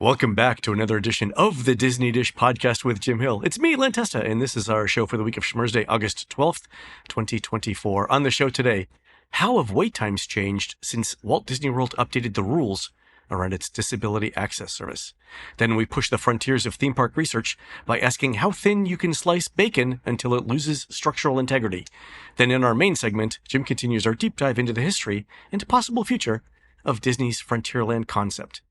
Welcome back to another edition of the Disney Dish Podcast with Jim Hill. It's me, Len Testa, and this is our show for the week of Schmurz August 12th, 2024. On the show today, how have wait times changed since Walt Disney World updated the rules around its disability access service? Then we push the frontiers of theme park research by asking how thin you can slice bacon until it loses structural integrity. Then in our main segment, Jim continues our deep dive into the history and possible future of Disney's Frontierland concept.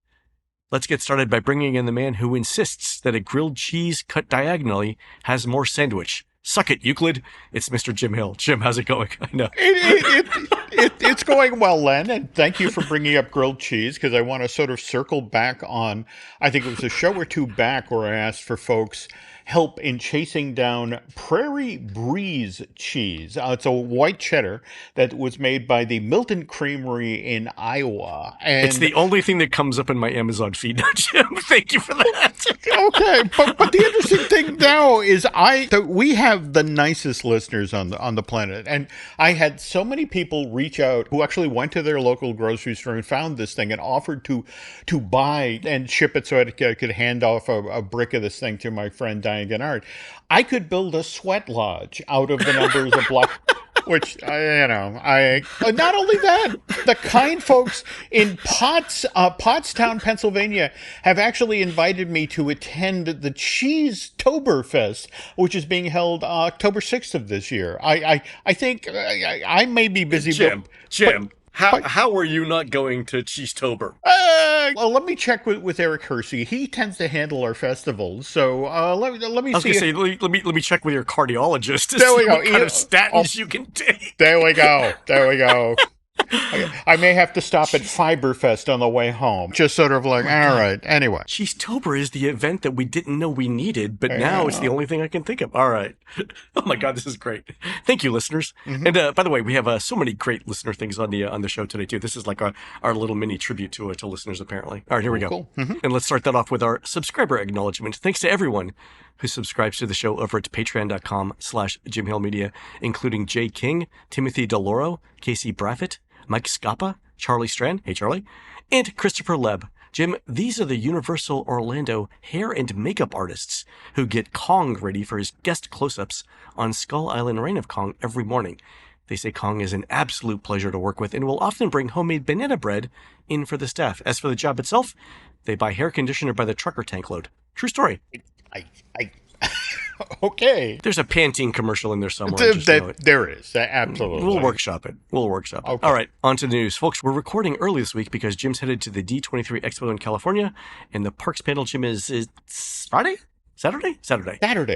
Let's get started by bringing in the man who insists that a grilled cheese cut diagonally has more sandwich. Suck it, Euclid. It's Mr. Jim Hill. Jim, how's it going? I know. It's going well, Len, and thank you for bringing up grilled cheese, because I want to sort of circle back on, I think it was a show or two back where I asked for folks' help in chasing down Prairie Breeze cheese. It's a white cheddar that was made by the Milton Creamery in Iowa. And it's the only thing that comes up in my Amazon feed now, Jim. Thank you for that. Okay, but the interesting thing now is we have the nicest listeners on the planet, and I had so many people reach out who actually went to their local grocery store and found this thing and offered to buy and ship it so I could hand off a brick of this thing to my friend Diane Gennard. I could build a sweat lodge out of the numbers of block. Which, not only that, the kind folks in Pottstown, Pennsylvania, have actually invited me to attend the Cheese-toberfest, which is being held October 6th of this year. I think I may be busy. Jim. How are you not going to Cheese-tober? Well, let me check with Eric Hersey. He tends to handle our festivals, so let me see. Let me check with your cardiologist to there see we go. what kind of statins you can take. There we go. I may have to stop at Fiberfest on the way home. Just sort of like, all right, anyway. Cheese-tober is the event that we didn't know we needed, but now it's the only thing I can think of. All right. Oh my God, this is great. Thank you, listeners. Mm-hmm. And by the way, we have so many great listener things on the show today, too. This is like our little mini tribute to listeners, apparently. All right, here we go. Cool. Mm-hmm. And let's start that off with our subscriber acknowledgement. Thanks to everyone who subscribes to the show over at patreon.com/Jim Hill Media, including Jay King, Timothy DeLauro, Casey Braffett, Mike Scappa, Charlie Strand, hey Charlie, and Christopher Leb. Jim, these are the Universal Orlando hair and makeup artists who get Kong ready for his guest close-ups on Skull Island Reign of Kong every morning. They say Kong is an absolute pleasure to work with and will often bring homemade banana bread in for the staff. As for the job itself, they buy hair conditioner by the trucker tank load. True story. Okay. There's a Pantene commercial in there somewhere. There is. Absolutely. We'll workshop it. Okay. All right. On to the news. Folks, we're recording early this week because Jim's headed to the D23 Expo in California, and the Parks panel, Jim, is Friday? Saturday,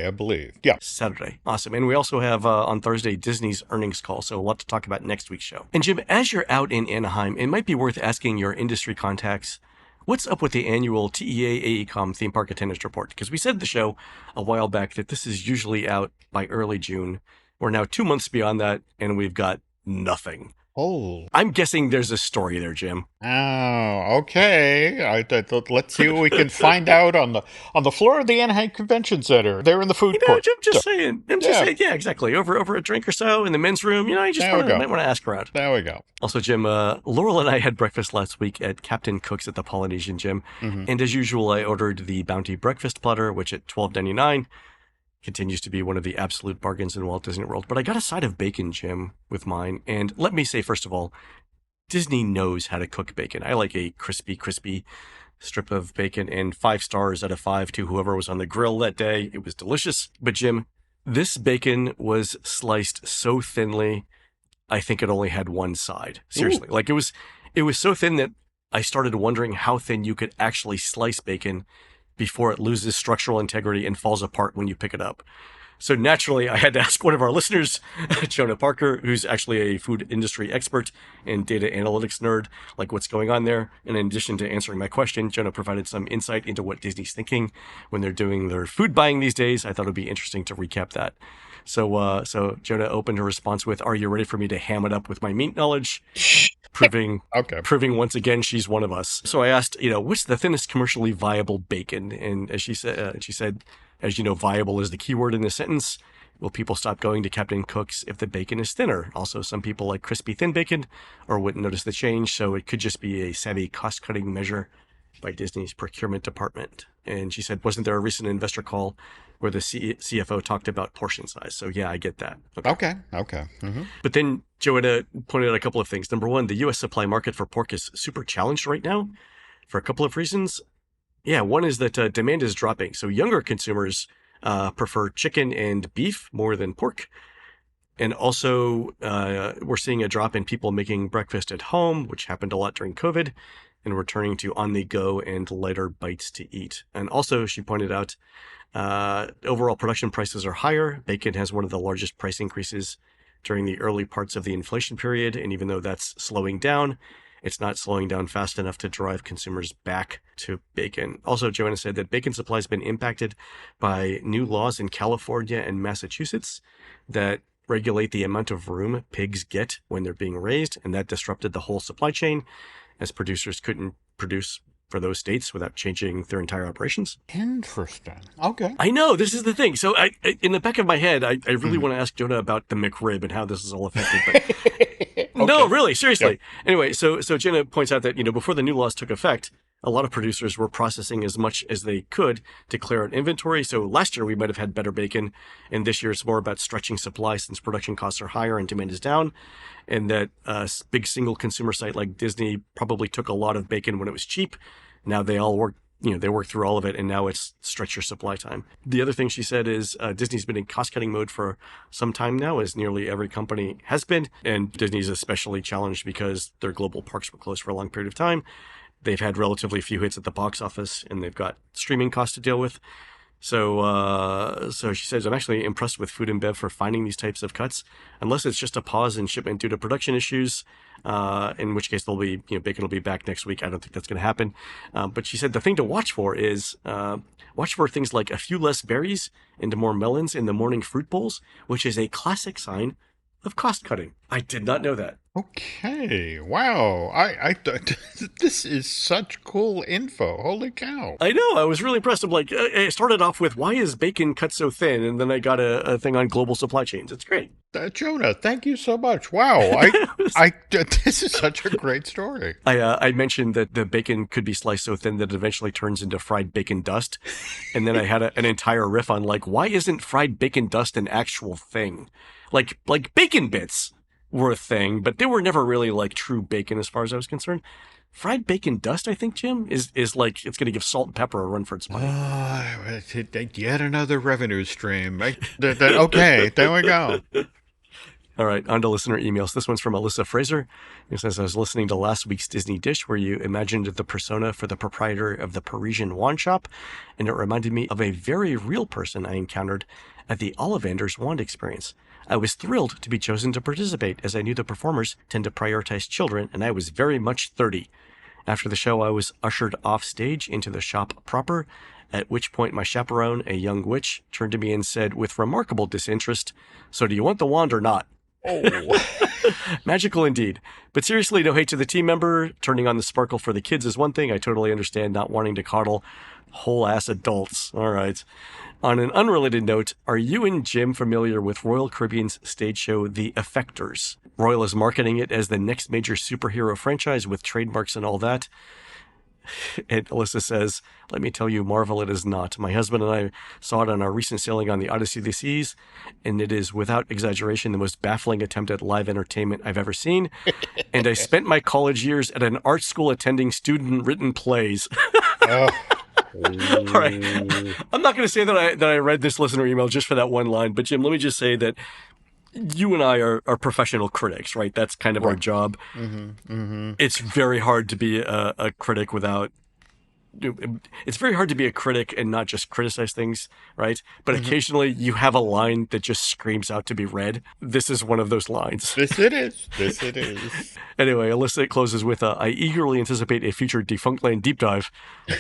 I believe. Yeah. Saturday. Awesome. And we also have on Thursday Disney's earnings call, so a lot to talk about next week's show. And Jim, as you're out in Anaheim, it might be worth asking your industry contacts, what's up with the annual TEA AECOM theme park attendance report? Because we said in the show a while back that this is usually out by early June. We're now 2 months beyond that, and we've got nothing. Oh. I'm guessing there's a story there, Jim. Oh, okay. Let's see what we can find out on the floor of the Anaheim Convention Center. They're in the food court. I'm just saying. Yeah, exactly. Over a drink or so in the men's room. You just might want to ask around. There we go. Also, Jim, Laurel and I had breakfast last week at Captain Cook's at the Polynesian, Jim. Mm-hmm. And as usual, I ordered the Bounty Breakfast Platter, which at $12.99 continues to be one of the absolute bargains in Walt Disney World. But I got a side of bacon, Jim, with mine. And let me say, first of all, Disney knows how to cook bacon. I like a crispy strip of bacon, and 5 stars out of 5 to whoever was on the grill that day. It was delicious. But Jim, this bacon was sliced so thinly, I think it only had one side. Seriously. Ooh. Like it was so thin that I started wondering how thin you could actually slice bacon before it loses structural integrity and falls apart when you pick it up. So naturally, I had to ask one of our listeners, Jonah Parker, who's actually a food industry expert and data analytics nerd, like what's going on there. And in addition to answering my question, Jonah provided some insight into what Disney's thinking when they're doing their food buying these days. I thought it'd be interesting to recap that. So Jonah opened her response with, "Are you ready for me to ham it up with my meat knowledge?" Proving once again she's one of us. So I asked, what's the thinnest commercially viable bacon? And as she said, as you know, viable is the key word in this sentence. Will people stop going to Captain Cook's if the bacon is thinner? Also, some people like crispy thin bacon or wouldn't notice the change, so it could just be a savvy cost-cutting measure by Disney's procurement department. And she said, wasn't there a recent investor call where the CFO talked about portion size? So yeah, I get that. Okay. Mm-hmm. But then Joanna pointed out a couple of things. Number one, the U.S. supply market for pork is super challenged right now for a couple of reasons. Yeah, one is that demand is dropping. So younger consumers prefer chicken and beef more than pork. And also, we're seeing a drop in people making breakfast at home, which happened a lot during COVID, and we're turning to on-the-go and lighter bites to eat. And also, she pointed out, overall production prices are higher. Bacon has one of the largest price increases during the early parts of the inflation period, and even though that's slowing down, it's not slowing down fast enough to drive consumers back to bacon. Also, Joanna said that bacon supply has been impacted by new laws in California and Massachusetts that regulate the amount of room pigs get when they're being raised, and that disrupted the whole supply chain as producers couldn't produce for those states without changing their entire operations. Interesting. Okay. I know, this is the thing. So in the back of my head, I really want to ask Jonah about the McRib and how this is all affected. But Okay. no, really, seriously. Yep. Anyway, so Jenna points out that, before the new laws took effect, a lot of producers were processing as much as they could to clear out inventory. So last year we might have had better bacon, and this year it's more about stretching supply since production costs are higher and demand is down. And that big single consumer site like Disney probably took a lot of bacon when it was cheap. Now they all work, they work through all of it, and now it's stretch your supply time. The other thing she said is Disney's been in cost-cutting mode for some time now, as nearly every company has been. And Disney's especially challenged because their global parks were closed for a long period of time. They've had relatively few hits at the box office, and they've got streaming costs to deal with. So she says, I'm actually impressed with Food and Bev for finding these types of cuts, unless it's just a pause in shipment due to production issues, in which case they'll be, bacon will be back next week. I don't think that's going to happen. But she said the thing to watch for is watch for things like a few less berries and more melons in the morning fruit bowls, which is a classic sign of cost cutting. I did not know that. Okay. Wow. I this is such cool info. Holy cow. I know. I was really impressed. I'm like, I started off with, why is bacon cut so thin? And then I got a thing on global supply chains. It's great. Jonah, thank you so much. Wow. This is such a great story. I mentioned that the bacon could be sliced so thin that it eventually turns into fried bacon dust. And then I had an entire riff on, like, why isn't fried bacon dust an actual thing? Like bacon bits were a thing, but they were never really like true bacon as far as I was concerned. Fried bacon dust, I think, Jim, is like, it's going to give salt and pepper a run for its money. Yet another revenue stream. Okay, there we go. All right, on to listener emails. This one's from Alyssa Fraser, who says, I was listening to last week's Disney Dish where you imagined the persona for the proprietor of the Parisian wand shop, and it reminded me of a very real person I encountered at the Ollivanders wand experience. I was thrilled to be chosen to participate, as I knew the performers tend to prioritize children, and I was very much 30. After the show, I was ushered off stage into the shop proper, at which point my chaperone, a young witch, turned to me and said with remarkable disinterest, so do you want the wand or not? Oh. Magical indeed. But seriously, no hate to the team member. Turning on the sparkle for the kids is one thing. I totally understand not wanting to coddle whole-ass adults. All right. On an unrelated note, are you and Jim familiar with Royal Caribbean's stage show, The Effectors? Royal is marketing it as the next major superhero franchise with trademarks and all that. And Alyssa says, let me tell you, marvel it is not. My husband and I saw it on our recent sailing on the Odyssey of the Seas, and it is, without exaggeration, the most baffling attempt at live entertainment I've ever seen. And I spent my college years at an art school attending student-written plays. Oh. All right. I'm not going to say that I read this listener email just for that one line, but Jim, let me just say that you and I are professional critics, right? That's kind of our job. Mm-hmm, mm-hmm. It's very hard to be a critic without... It's very hard to be a critic and not just criticize things, right? But occasionally you have a line that just screams out to be read. This is one of those lines. This it is. Anyway, Alyssa closes with, I eagerly anticipate a future Defunctland deep dive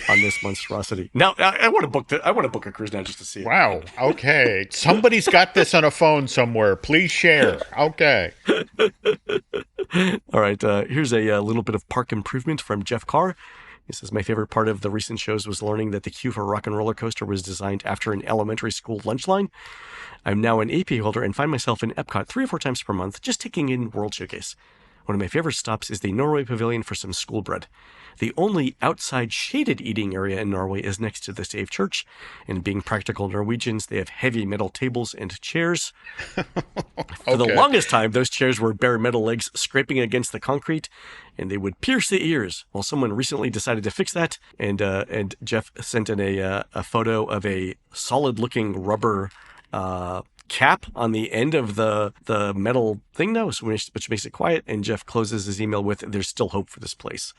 on this monstrosity. Now, I want to book a cruise now just to see it. Wow. Okay. Somebody's got this on a phone somewhere. Please share. Okay. All right. Here's a little bit of park improvement from Jeff Carr. He says, my favorite part of the recent shows was learning that the queue for Rock and Roller Coaster was designed after an elementary school lunch line. I'm now an AP holder and find myself in Epcot 3 or 4 times per month just taking in World Showcase. One of my favorite stops is the Norway Pavilion for some school bread. The only outside shaded eating area in Norway is next to the Save Church, and being practical Norwegians, they have heavy metal tables and chairs. For the longest time, those chairs were bare metal legs scraping against the concrete, and they would pierce the ears. Well, someone recently decided to fix that, and Jeff sent in a photo of a solid-looking rubber cap on the end of the metal thing now, which makes it quiet, and Jeff closes his email with, "There's still hope for this place."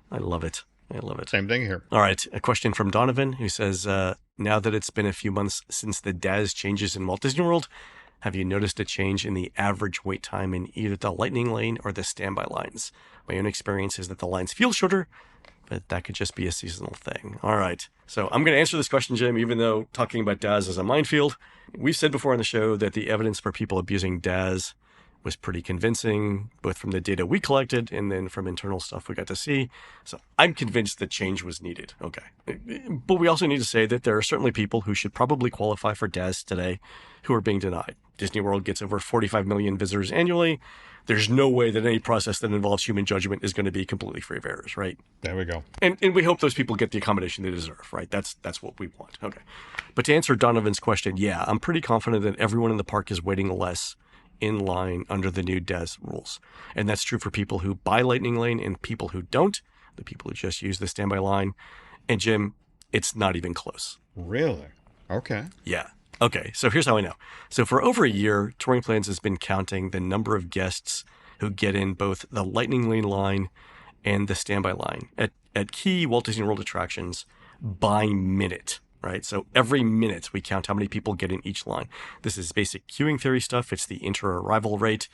I love it. I love it. Same thing here. All right. A question from Donovan, who says, now that it's been a few months since the DAS changes in Walt Disney World, have you noticed a change in the average wait time in either the Lightning Lane or the standby lines? My own experience is that the lines feel shorter, but that could just be a seasonal thing. All right. So I'm going to answer this question, Jim, even though talking about DAS is a minefield. We've said before on the show that the evidence for people abusing DAS was pretty convincing, both from the data we collected and then from internal stuff we got to see. So I'm convinced that change was needed. Okay. But we also need to say that there are certainly people who should probably qualify for DAS today who are being denied. Disney World gets over 45 million visitors annually. There's no way that any process that involves human judgment is going to be completely free of errors, right? There we go. And we hope those people get the accommodation they deserve, right? That's what we want. Okay. But to answer Donovan's question, yeah, I'm pretty confident that everyone in the park is waiting less in line under the new DAS rules. And that's true for people who buy Lightning Lane and people who don't, the people who just use the standby line. And Jim, it's not even close. Really? Okay. Yeah. Okay, so here's how I know. So for over a year, Touring Plans has been counting the number of guests who get in both the Lightning Lane line and the standby line at key Walt Disney World attractions by minute. Right. So every minute we count how many people get in each line. This is basic queuing theory stuff. It's the inter-arrival rate.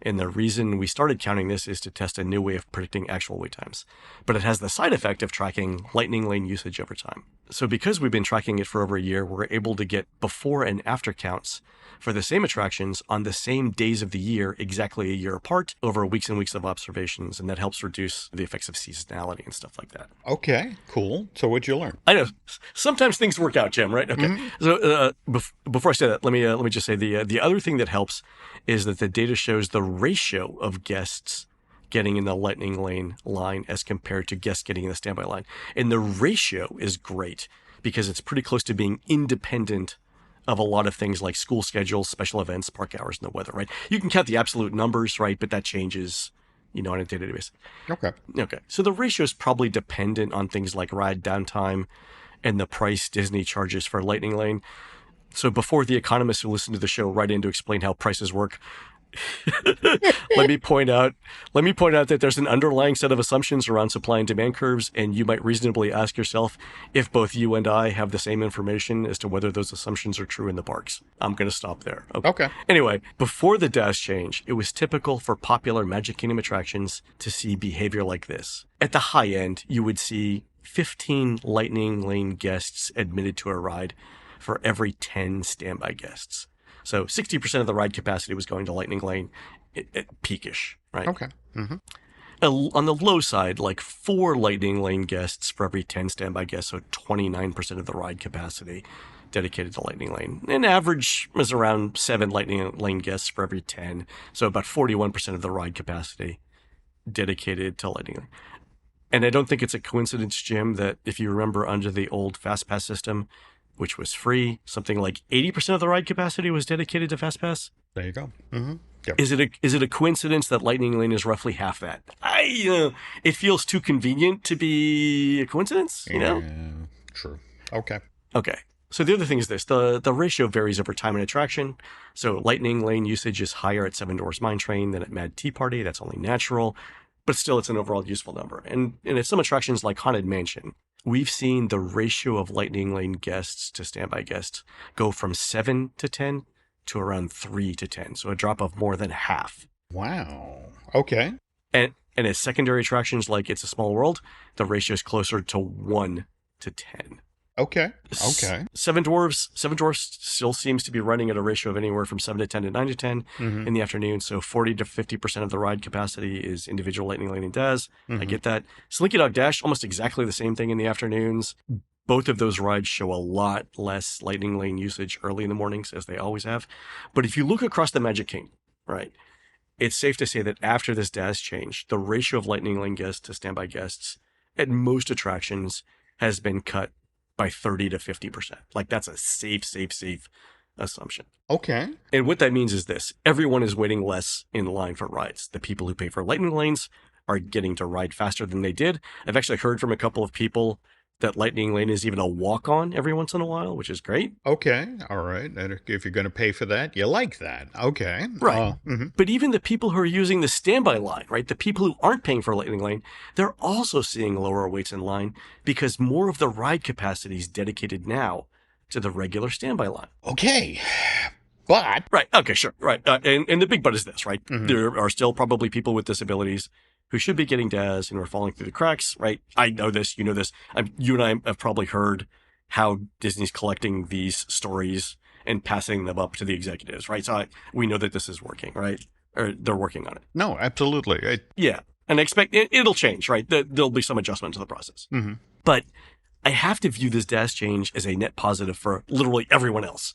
And the reason we started counting this is to test a new way of predicting actual wait times. But it has the side effect of tracking Lightning Lane usage over time. So because we've been tracking it for over a year, we're able to get before and after counts for the same attractions on the same days of the year, exactly a year apart, over weeks and weeks of observations. And that helps reduce the effects of seasonality and stuff like that. Okay, cool. So what'd you learn? I know sometimes things work out, Jim, right? Okay. Mm-hmm. So before I say that, let me just say the other thing that helps is that the data shows the ratio of guests getting in the Lightning Lane line as compared to guests getting in the standby line. And the ratio is great because it's pretty close to being independent of a lot of things like school schedules, special events, park hours, and the weather, right? You can count the absolute numbers, right? But that changes, on a day-to-day basis. Okay. So the ratio is probably dependent on things like ride downtime and the price Disney charges for Lightning Lane. So before the economists who listen to the show write in to explain how prices work, let me point out that there's an underlying set of assumptions around supply and demand curves, and you might reasonably ask yourself if both you and I have the same information as to whether those assumptions are true in the parks. I'm going to stop there. Okay. Anyway, before the DAS change, it was typical for popular Magic Kingdom attractions to see behavior like this. At the high end, you would see 15 Lightning Lane guests admitted to a ride for every 10 standby guests. So 60% of the ride capacity was going to Lightning Lane at peakish, right? Okay. Mm-hmm. On the low side, like 4 Lightning Lane guests for every 10 standby guests, so 29% of the ride capacity dedicated to Lightning Lane. And average was around 7 Lightning Lane guests for every 10, so about 41% of the ride capacity dedicated to Lightning Lane. And I don't think it's a coincidence, Jim, that if you remember under the old FastPass system, which was free, something like 80% of the ride capacity was dedicated to FastPass. There you go. Mm-hmm. Yep. Is it a coincidence that Lightning Lane is roughly half that? It feels too convenient to be a coincidence, Yeah, true. Okay. So the other thing is this, the ratio varies over time and attraction. So Lightning Lane usage is higher at Seven Dwarfs Mine Train than at Mad Tea Party. That's only natural. But still, it's an overall useful number. And at some attractions like Haunted Mansion, we've seen the ratio of Lightning Lane guests to standby guests go from 7 to 10 to around 3 to 10. So a drop of more than half. Wow. Okay. And at secondary attractions like It's a Small World, the ratio is closer to 1 to 10. Okay. Seven Dwarfs still seems to be running at a ratio of anywhere from 7 to 10 to 9 to 10 in the afternoon. So 40 to 50% of the ride capacity is individual Lightning Lane and DAS. I get that. Slinky Dog Dash, almost exactly the same thing in the afternoons. Both of those rides show a lot less Lightning Lane usage early in the mornings, as they always have. But if you look across the Magic Kingdom, right, it's safe to say that after this DAS change, the ratio of Lightning Lane guests to standby guests at most attractions has been cut by 30 to 50%. Like, that's a safe assumption. Okay. And what that means is this: everyone is waiting less in line for rides. The people who pay for Lightning Lanes are getting to ride faster than they did. I've actually heard from a couple of people that Lightning Lane is even a walk-on every once in a while, which is great. Okay. All right. And if you're going to pay for that, you like that. Okay. Right. But even the people who are using the standby line, right, the people who aren't paying for Lightning Lane, they're also seeing lower waits in line because more of the ride capacity is dedicated now to the regular standby line. Okay. But... Right. Okay, sure. Right. And the big but is this, right? There are still probably people with disabilities who should be getting DAS and are falling through the cracks, right? I know this, you know this. You and I have probably heard how Disney's collecting these stories and passing them up to the executives, right? So we know that this is working, right? Or they're working on it. No, absolutely. Yeah. And I expect it'll change, right? There'll be some adjustment to the process. But I have to view this DAS change as a net positive for literally everyone else.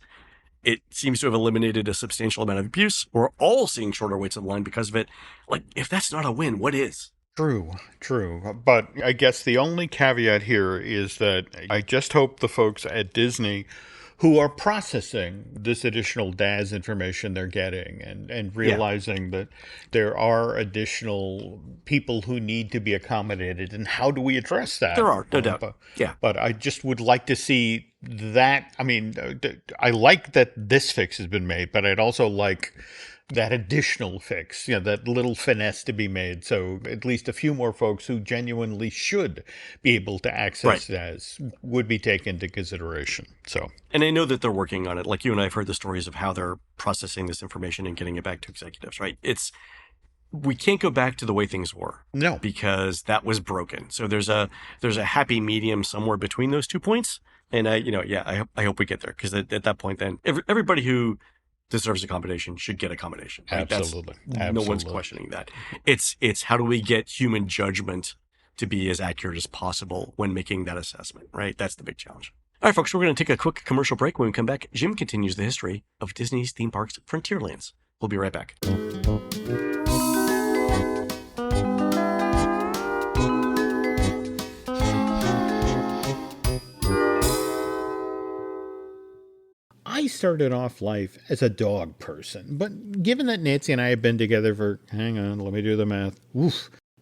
It seems to have eliminated a substantial amount of abuse. We're all seeing shorter waits in line because of it. Like, if that's not a win, what is? True. But I guess the only caveat here is that I just hope the folks at Disney who are processing this additional DAS information they're getting and realizing that there are additional people who need to be accommodated. And how do we address that? There are, no doubt. But I just would like to see that. I mean, I like that this fix has been made, but I'd also like that additional fix, that little finesse to be made. So at least a few more folks who genuinely should be able to access DAS would be taken into consideration. And I know that they're working on it. Like, you and I have heard the stories of how they're processing this information and getting it back to executives, right? We can't go back to the way things were. No. Because that was broken. So there's a happy medium somewhere between those 2 points. And I hope we get there, because at that point, then everybody who deserves accommodation should get accommodation. Right? Absolutely. No one's questioning that. It's how do we get human judgment to be as accurate as possible when making that assessment, right? That's the big challenge. All right, folks, we're going to take a quick commercial break. When we come back, Jim continues the history of Disney's theme parks Frontierlands. We'll be right back. I started off life as a dog person, but given that Nancy and I have been together for, hang on, let me do the math,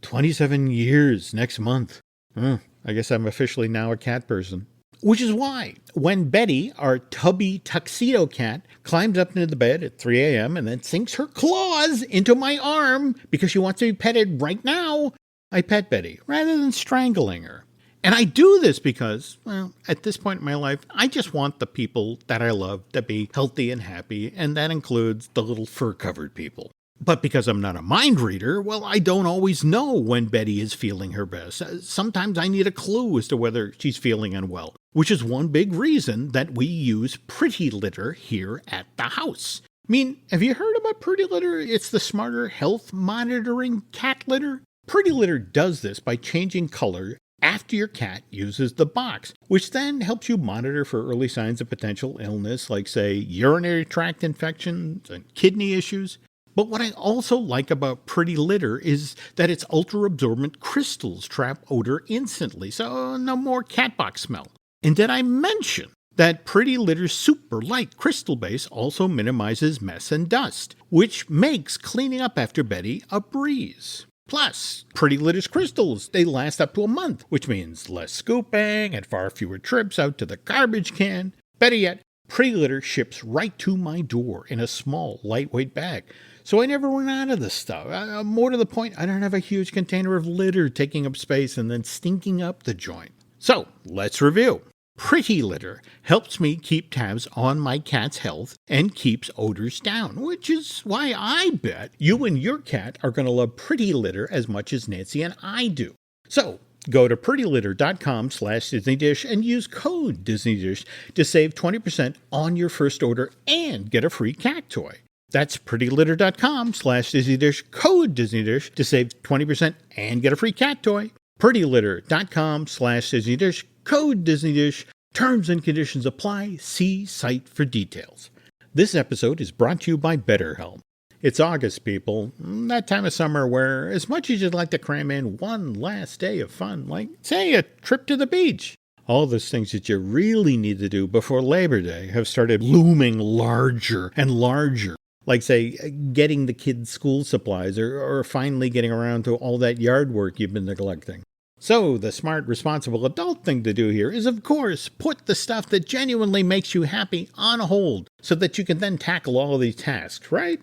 27 years next month. I guess I'm officially now a cat person. Which is why, when Betty, our tubby tuxedo cat, climbs up into the bed at 3 a.m. and then sinks her claws into my arm because she wants to be petted right now, I pet Betty rather than strangling her. And I do this because, well, at this point in my life, I just want the people that I love to be healthy and happy, and that includes the little fur-covered people. But because I'm not a mind reader, well, I don't always know when Betty is feeling her best. Sometimes I need a clue as to whether she's feeling unwell, which is one big reason that we use Pretty Litter here at the house. I mean, have you heard about Pretty Litter? It's the smarter health monitoring cat litter. Pretty Litter does this by changing color after your cat uses the box, which then helps you monitor for early signs of potential illness, like, say, urinary tract infections and kidney issues. But what I also like about Pretty Litter is that its ultra-absorbent crystals trap odor instantly, so no more cat box smell. And did I mention that Pretty Litter's super light crystal base also minimizes mess and dust, which makes cleaning up after Betty a breeze. Plus, Pretty Litter's crystals, they last up to a month, which means less scooping and far fewer trips out to the garbage can. Better yet, Pretty Litter ships right to my door in a small, lightweight bag, so I never run out of this stuff. More to the point, I don't have a huge container of litter taking up space and then stinking up the joint. So, let's review. Pretty Litter helps me keep tabs on my cat's health and keeps odors down, which is why I bet you and your cat are going to love Pretty Litter as much as Nancy and I do. So, go to prettylitter.com/DisneyDish and use code DisneyDish to save 20% on your first order and get a free cat toy. That's prettylitter.com/DisneyDish, code DisneyDish to save 20% and get a free cat toy. prettylitter.com/DisneyDish, code DisneyDish. Terms and conditions apply. See site for details. This episode is brought to you by BetterHelp. It's August, people. That time of summer where, as much as you'd like to cram in one last day of fun, like, say, a trip to the beach, all those things that you really need to do before Labor Day have started looming larger and larger. Like, say, getting the kids' school supplies or finally getting around to all that yard work you've been neglecting. So, the smart, responsible adult thing to do here is, of course, put the stuff that genuinely makes you happy on hold so that you can then tackle all of these tasks, right?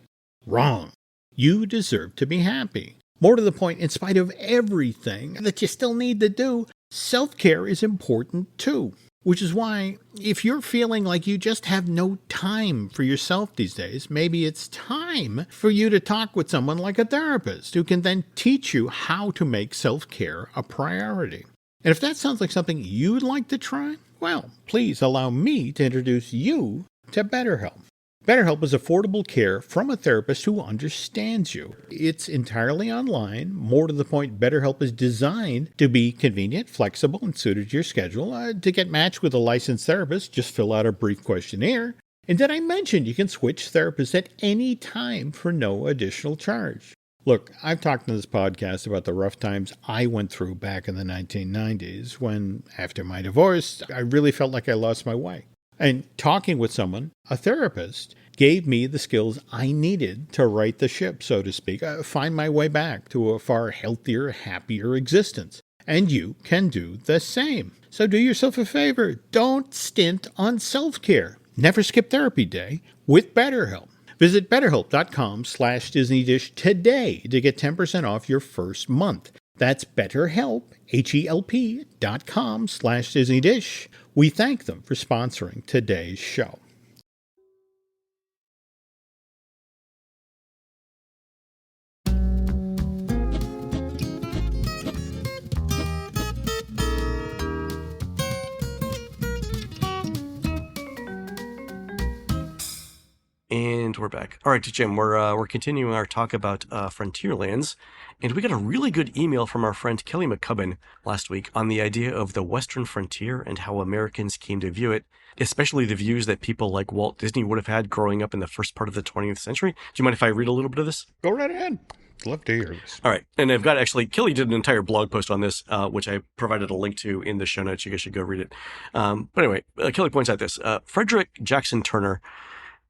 Wrong. You deserve to be happy. More to the point, in spite of everything that you still need to do, self-care is important too. Which is why, if you're feeling like you just have no time for yourself these days, maybe it's time for you to talk with someone like a therapist who can then teach you how to make self-care a priority. And if that sounds like something you'd like to try, well, please allow me to introduce you to BetterHelp. BetterHelp is affordable care from a therapist who understands you. It's entirely online. More to the point, BetterHelp is designed to be convenient, flexible, and suited to your schedule. To get matched with a licensed therapist, just fill out a brief questionnaire. And did I mention you can switch therapists at any time for no additional charge? Look, I've talked in this podcast about the rough times I went through back in the 1990s when, after my divorce, I really felt like I lost my way. And talking with someone, a therapist, gave me the skills I needed to right the ship, so to speak, find my way back to a far healthier, happier existence. And you can do the same. So do yourself a favor. Don't stint on self-care. Never skip therapy day with BetterHelp. Visit BetterHelp.com/DisneyDish today to get 10% off your first month. That's BetterHelp, HELP.com/DisneyDish. We thank them for sponsoring today's show. And we're back. All right, Jim, we're continuing our talk about Frontierlands, and we got a really good email from our friend Kelly McCubbin last week on the idea of the Western frontier and how Americans came to view it, especially the views that people like Walt Disney would have had growing up in the first part of the 20th century. Do you mind if I read a little bit of this? Go right ahead. Love to hear this. All right, and I've got Kelly did an entire blog post on this, which I provided a link to in the show notes. You guys should go read it. But anyway, Kelly points out this. Frederick Jackson Turner,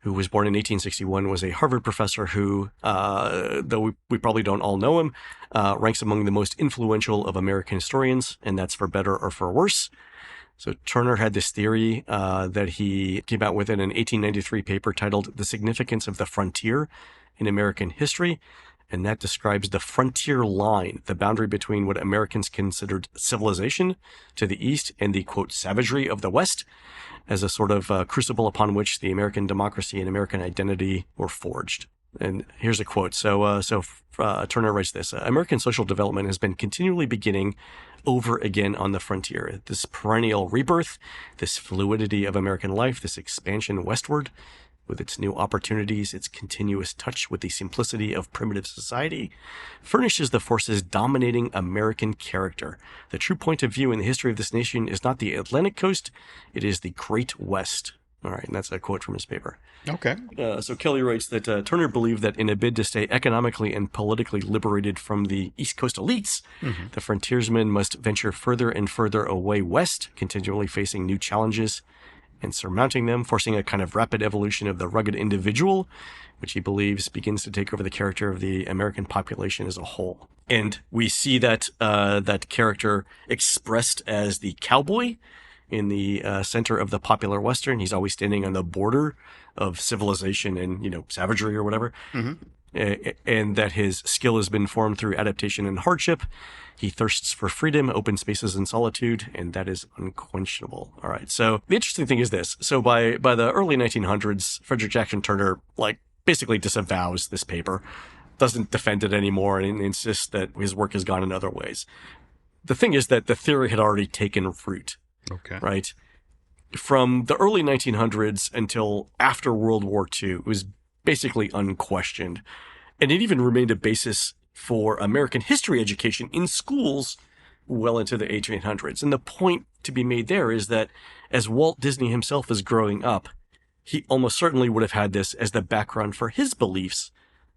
who was born in 1861, was a Harvard professor who, though we probably don't all know him, ranks among the most influential of American historians, and that's for better or for worse. So Turner had this theory that he came out with in an 1893 paper titled The Significance of the Frontier in American History, and that describes the frontier line, the boundary between what Americans considered civilization to the east and the, quote, savagery of the west, as a sort of crucible upon which the American democracy and American identity were forged. And here's a quote. So Turner writes this: American social development has been continually beginning over again on the frontier. This perennial rebirth, this fluidity of American life, this expansion westward, with its new opportunities, its continuous touch with the simplicity of primitive society, furnishes the forces dominating American character. The true point of view in the history of this nation is not the Atlantic coast, it is the Great West. All right, and that's a quote from his paper. Okay. So Kelly writes that Turner believed that in a bid to stay economically and politically liberated from the East Coast elites, the frontiersmen must venture further and further away west, continually facing new challenges and surmounting them, forcing a kind of rapid evolution of the rugged individual, which he believes begins to take over the character of the American population as a whole. And we see that that character expressed as the cowboy in the center of the popular Western. He's always standing on the border of civilization and, savagery or whatever. And that his skill has been formed through adaptation and hardship. He thirsts for freedom, open spaces, and solitude, and that is unquenchable. All right. So the interesting thing is this. So by the early 1900s, Frederick Jackson Turner, basically disavows this paper, doesn't defend it anymore, and insists that his work has gone in other ways. The thing is that the theory had already taken root. Okay. Right? From the early 1900s until after World War II, it was basically unquestioned. And it even remained a basis for American history education in schools well into the 1800s. And the point to be made there is that as Walt Disney himself is growing up, he almost certainly would have had this as the background for his beliefs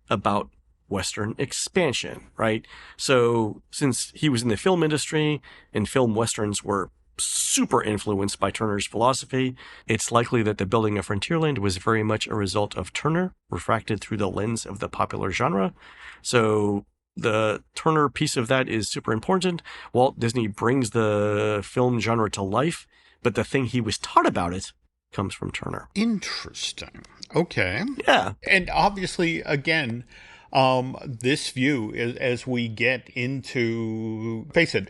about Western expansion, right? So since he was in the film industry and film Westerns were super influenced by Turner's philosophy, it's likely that the building of Frontierland was very much a result of Turner, refracted through the lens of the popular genre. So the Turner piece of that is super important. Walt Disney brings the film genre to life, but the thing he was taught about it comes from Turner. Interesting. Okay. Yeah. And obviously, again, this view, as we get into, face it,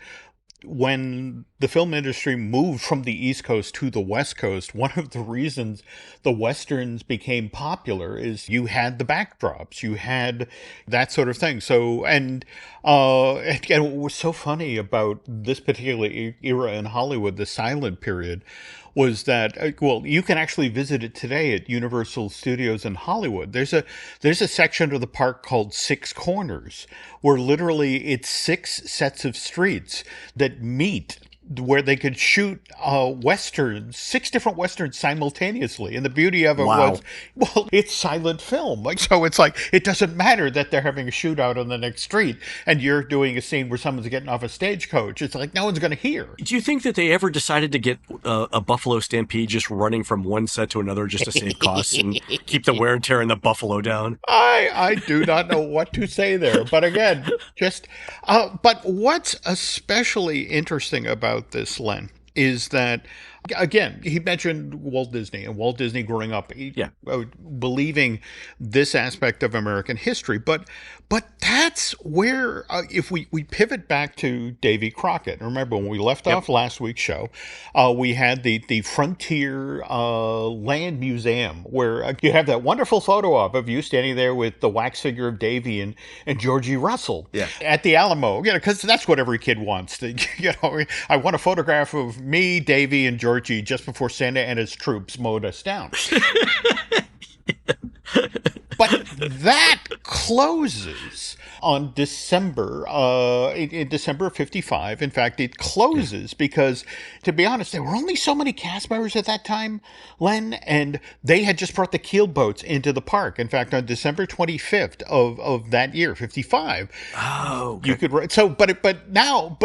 when the film industry moved from the East Coast to the West Coast, one of the reasons the Westerns became popular is you had the backdrops, you had that sort of thing. So, and what was so funny about this particular era in Hollywood, the silent period, was that, well, you can actually visit it today at Universal Studios in Hollywood. There's a section of the park called Six Corners, where literally it's 6 sets of streets that meet, where they could shoot westerns, 6 different westerns simultaneously. And the beauty of it was, well, it's silent film. So it's like, it doesn't matter that they're having a shootout on the next street and you're doing a scene where someone's getting off a stagecoach. It's like, no one's going to hear. Do you think that they ever decided to get a buffalo stampede just running from one set to another just to save costs and keep the wear and tear in the buffalo down? I do not know what to say there. But again, but what's especially interesting about this, Len, is that, again, he mentioned Walt Disney and Walt Disney growing up, believing this aspect of American history. But that's where, if we pivot back to Davy Crockett, remember when we left off last week's show, we had the Frontier Land Museum, where you have that wonderful photo of you standing there with the wax figure of Davy and Georgie Russell at the Alamo, because that's what every kid wants. I want a photograph of me, Davy, and Georgie just before Santa and his troops mowed us down. But that closes on December, in December of 55. In fact, it closes because, to be honest, there were only so many cast members at that time, Len, and they had just brought the keel boats into the park. In fact, on December 25th of that year, 55, you could, but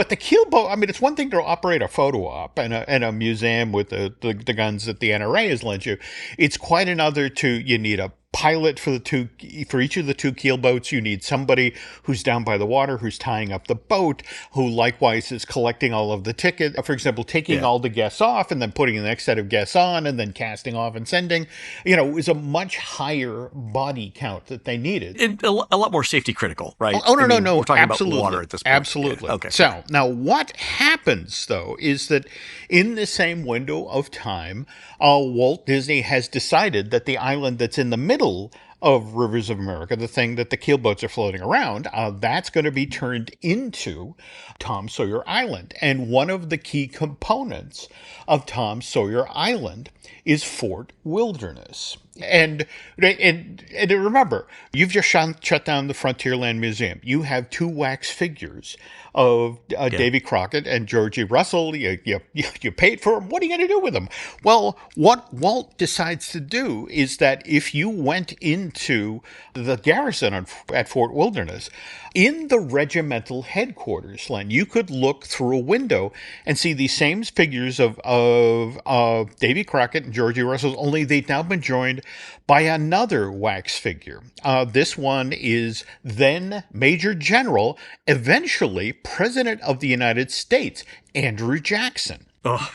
the keel boat, I mean, it's one thing to operate a photo op and a museum with the guns that the NRA has lent you. It's quite another you need a pilot for each of the 2 keel boats. You need somebody who's down by the water, who's tying up the boat, who likewise is collecting all of the tickets. For example, taking all the guests off and then putting the next set of guests on and then casting off and sending. It was a much higher body count that they needed. And a lot more safety critical, right? Oh, no. We're talking absolutely. about water at this point. Absolutely. Okay. So now what happens, though, is that in the same window of time, Walt Disney has decided that the island that's in the middle of Rivers of America, the thing that the keelboats are floating around, that's going to be turned into Tom Sawyer Island. And one of the key components of Tom Sawyer Island is Fort Wilderness. And remember, you've just shut down the Frontierland Museum. You have 2 wax figures of Davy Crockett and Georgie Russell. You paid for them. What are you going to do with them? Well, what Walt decides to do is that if you went into the garrison at Fort Wilderness, in the regimental headquarters, Len, you could look through a window and see these same figures of Davy Crockett and Georgie Russell, only they've now been joined by another wax figure. This one is then Major General, eventually President of the United States, Andrew Jackson. Oh,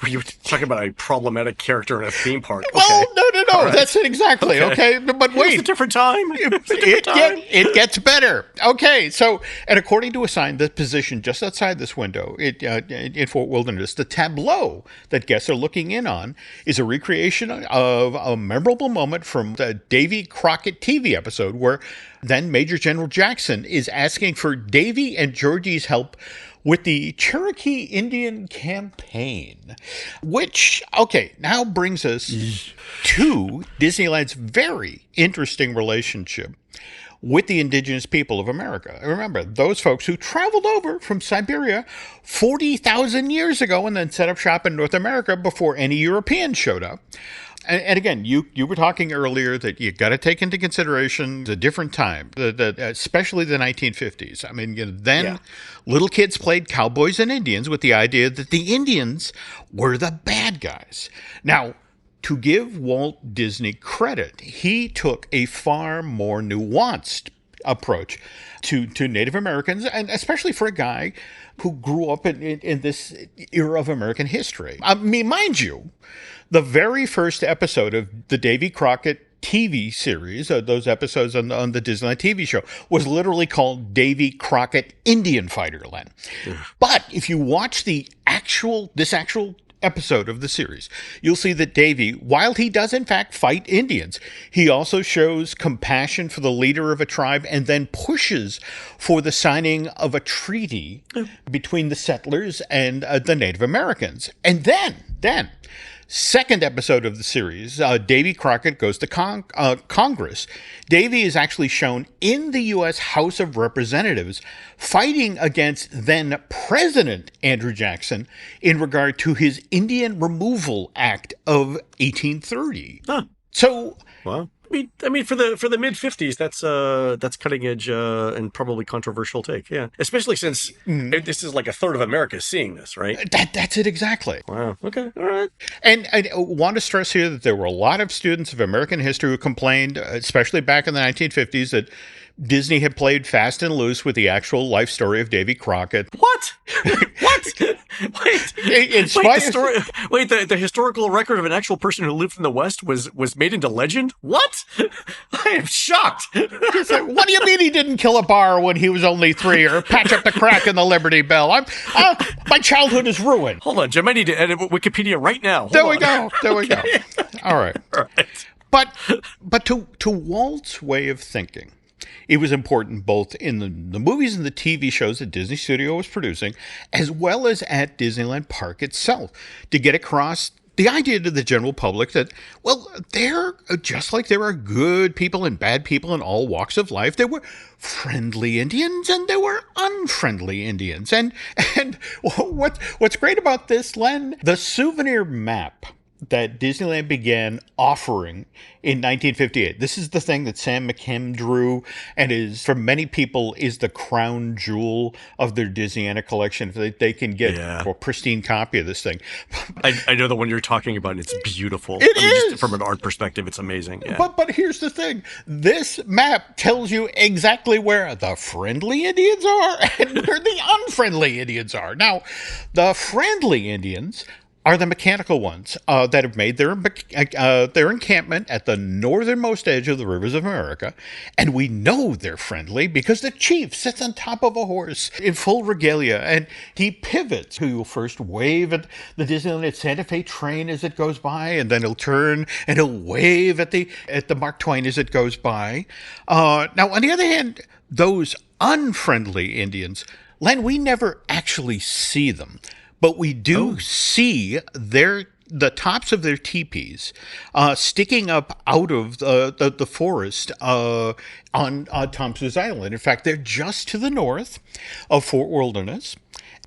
were you talking about a problematic character in a theme park? Okay. Well, no. Right. That's it exactly. Okay. But wait. It's a different time. It gets better. Okay. So, and according to a sign, the position just outside this window in Fort Wilderness, the tableau that guests are looking in on is a recreation of a memorable moment from the Davy Crockett TV episode where then Major General Jackson is asking for Davy and Georgie's help with the Cherokee Indian Campaign, which, now brings us to Disneyland's very interesting relationship with the indigenous people of America. Remember, those folks who traveled over from Siberia 40,000 years ago and then set up shop in North America before any Europeans showed up. And again, you were talking earlier that you got to take into consideration the different time, especially the 1950s. I mean, then little kids played cowboys and Indians with the idea that the Indians were the bad guys. Now, to give Walt Disney credit, he took a far more nuanced approach to Native Americans, and especially for a guy who grew up in this era of American history. I mean, mind you, the very first episode of the Davy Crockett TV series, those episodes on the Disneyland TV show, was literally called Davy Crockett Indian Fighter, Len. But if you watch this actual episode of the series, you'll see that Davy, while he does in fact fight Indians, he also shows compassion for the leader of a tribe and then pushes for the signing of a treaty between the settlers and the Native Americans. And then, second episode of the series, Davy Crockett goes to Congress. Davy is actually shown in the U.S. House of Representatives fighting against then President Andrew Jackson in regard to his Indian Removal Act of 1830. Huh. So, wow. I mean, for the mid 50s, that's cutting edge and probably controversial take. Yeah, especially since this is like a third of America seeing this, right? That's it exactly. Wow. Okay. All right. And I want to stress here that there were a lot of students of American history who complained, especially back in the 1950s, that Disney had played fast and loose with the actual life story of Davy Crockett. What? What? The historical record of an actual person who lived in the West was made into legend? What? I am shocked. What do you mean he didn't kill a bar when he was only 3 or patch up the crack in the Liberty Bell? My childhood is ruined. Hold on, Jim. I need to edit Wikipedia right now. There we go. All right. But to Walt's way of thinking, it was important both in the movies and the TV shows that Disney Studio was producing, as well as at Disneyland Park itself, to get across the idea to the general public that, well, they're just like there are good people and bad people in all walks of life. There were friendly Indians and there were unfriendly Indians. And what's great about this, Len, the souvenir map that Disneyland began offering in 1958. This is the thing that Sam McKim drew and is, for many people, is the crown jewel of their Disneyana collection. If they can get a pristine copy of this thing. I know the one you're talking about, and it's beautiful. It is. Just from an art perspective, it's amazing. Yeah. But here's the thing. This map tells you exactly where the friendly Indians are and where the unfriendly Indians are. Now, the friendly Indians are the mechanical ones that have made their encampment at the northernmost edge of the rivers of America. And we know they're friendly because the chief sits on top of a horse in full regalia and he pivots. He'll first wave at the Disneyland Santa Fe train as it goes by, and then he'll turn and he'll wave at the Mark Twain as it goes by. Now, on the other hand, those unfriendly Indians, Len, we never actually see them. But we do see the tops of their teepees sticking up out of the forest on Tom Sawyer's Island. In fact, they're just to the north of Fort Wilderness.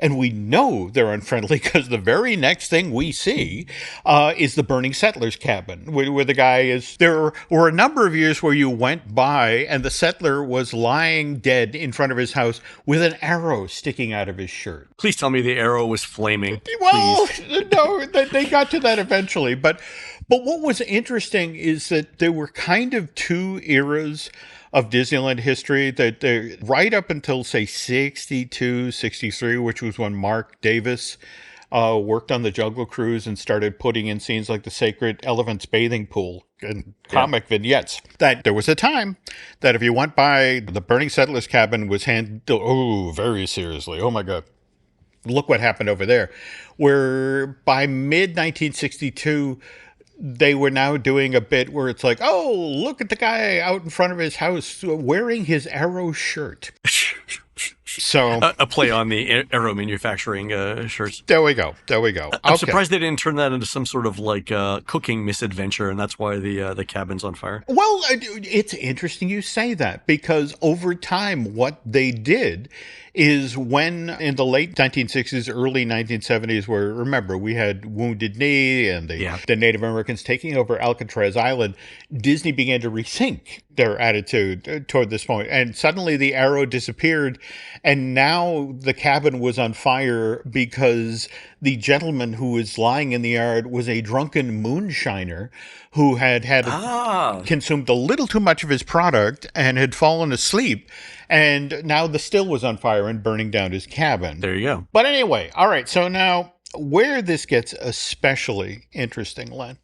And we know they're unfriendly because the very next thing we see is the burning settler's cabin, where the guy is. There were a number of years where you went by and the settler was lying dead in front of his house with an arrow sticking out of his shirt. Please tell me the arrow was flaming. Well, no, they got to that eventually. But what was interesting is that there were kind of two eras of Disneyland history that they right up until, say, 62, 63, which was when Mark Davis worked on the Jungle Cruise and started putting in scenes like the Sacred Elephants bathing pool and comic vignettes. That there was a time that if you went by, the burning settler's cabin was handled, very seriously. Oh, my God. Look what happened over there. Where by mid-1962, they were now doing a bit where it's like, oh, look at the guy out in front of his house wearing his Arrow shirt. So a play on the aero manufacturing shirts. there we go. There we go. I'm Okay. surprised they didn't turn that into some sort of like cooking misadventure, and that's why the cabin's on fire. Well, it's interesting you say that, because over time, what they did is when in the late 1960s, early 1970s, where, remember, we had Wounded Knee and the Native Americans taking over Alcatraz Island, Disney began to rethink their attitude toward this point. And suddenly the arrow disappeared, and now the cabin was on fire because the gentleman who was lying in the yard was a drunken moonshiner who had consumed a little too much of his product and had fallen asleep. And now the still was on fire and burning down his cabin. There you go. But anyway, all right. So now where this gets especially interesting, Len,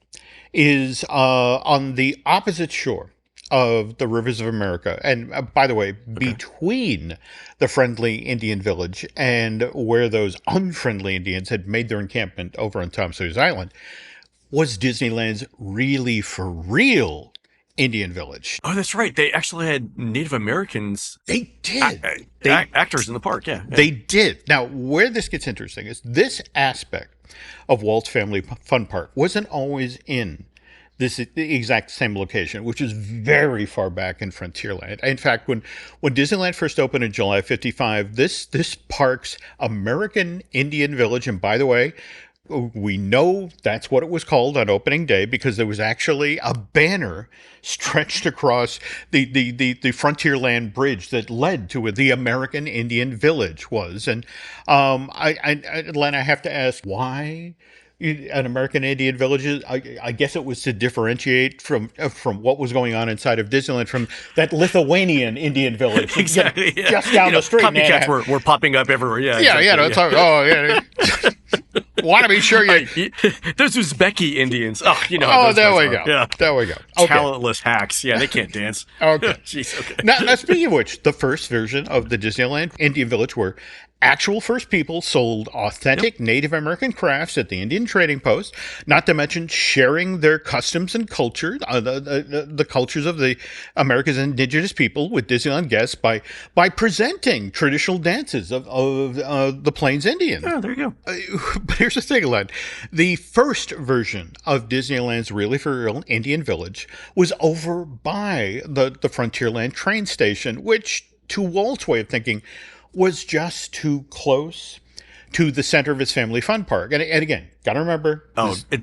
is on the opposite shore of the rivers of America. And by the way, between the friendly Indian village and where those unfriendly Indians had made their encampment over on Tom Sawyer's Island, was Disneyland's really for real Indian village. Oh, that's right. They actually had Native Americans. They did. Actors in the park, yeah. They did. Now, where this gets interesting is this aspect of Walt's Family Fun Park wasn't always in this exact same location, which is very far back in Frontierland. In fact, when Disneyland first opened in July of '55, this park's American Indian Village, and by the way, we know that's what it was called on opening day because there was actually a banner stretched across the Frontierland bridge that led to where the American Indian Village was. And Len, I have to ask, why an American Indian Village? I guess it was to differentiate from what was going on inside of Disneyland from that Lithuanian Indian Village. Exactly. Just down the street. Copycats were popping up everywhere. Yeah. Yeah. Exactly, It's like, oh, yeah. Want to be sure you. Those Uzbeki Indians. Oh, Oh, there we go. Yeah. There we go. Okay. Talentless hacks. Yeah, they can't dance. Okay. Jeez. Okay. Now, speaking of which, the first version of the Disneyland Indian Village were actual First People sold authentic Native American crafts at the Indian Trading Post, not to mention sharing their customs and culture, the cultures of the America's indigenous people with Disneyland guests by presenting traditional dances of the Plains Indians. Oh, there you go. But here's the thing, Len. The first version of Disneyland's Really for Real Indian Village was over by the Frontierland train station, which, to Walt's way of thinking, was just too close to the center of his family fun park. And again, got to remember.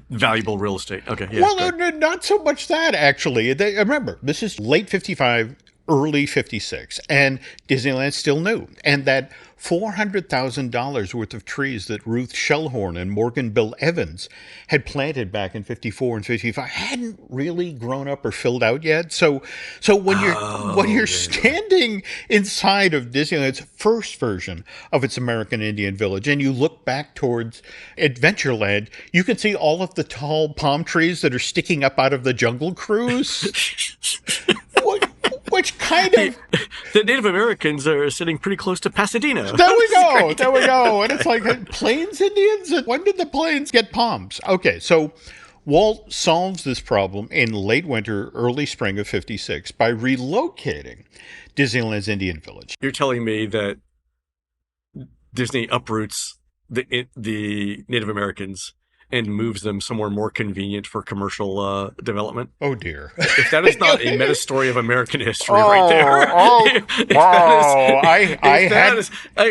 Valuable real estate. Okay. Yeah, well, not so much that, actually. Remember, this is late 55, early 56, and Disneyland's still new. And that $400,000 worth of trees that Ruth Shellhorn and Morgan Bill Evans had planted back in 54 and 55 hadn't really grown up or filled out yet. So when you're standing inside of Disneyland's first version of its American Indian Village and you look back towards Adventureland, you can see all of the tall palm trees that are sticking up out of the Jungle Cruise. Which kind of... The Native Americans are sitting pretty close to Pasadena. There we go. And it's like, Plains Indians? When did the Plains get palms? Okay, so Walt solves this problem in late winter, early spring of 56 by relocating Disneyland's Indian Village. You're telling me that Disney uproots the Native Americans and moves them somewhere more convenient for commercial development. Oh, dear. If that is not a meta story of American history right there.